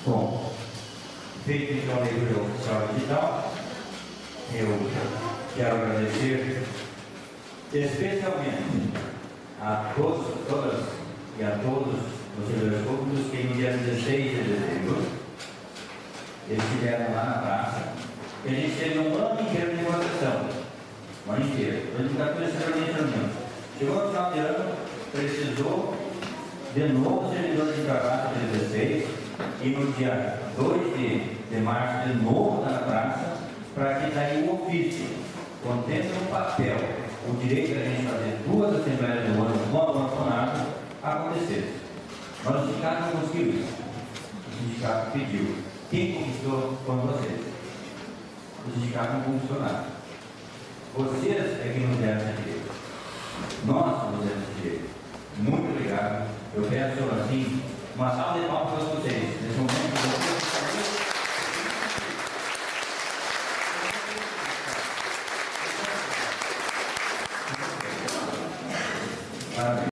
Bom, feito então a leitura oficial digital, eu quero agradecer especialmente a todas e a todos os servidores públicos que no dia 16 de dezembro eles estiveram lá na praça, e a gente teve um ano inteiro de votação, um ano inteiro, 2014 reunião. Chegou no final de ano, precisou de novo servidores de trabalho de 16, e no dia 2 de março de novo na praça, para que daí o ofício, contendo no papel o direito de a gente fazer 2 assembleias do ano com o Bolsonaro, acontecesse. Mas o sindicato não conseguiu isso. O sindicato pediu. Quem conquistou foram vocês. O sindicato não conquistou nada. Vocês é que nos deram esse direito. Nós nos demos esse direito. Muito obrigado. Eu peço assim uma salva de palmas para vocês. Nesse momento, parabéns.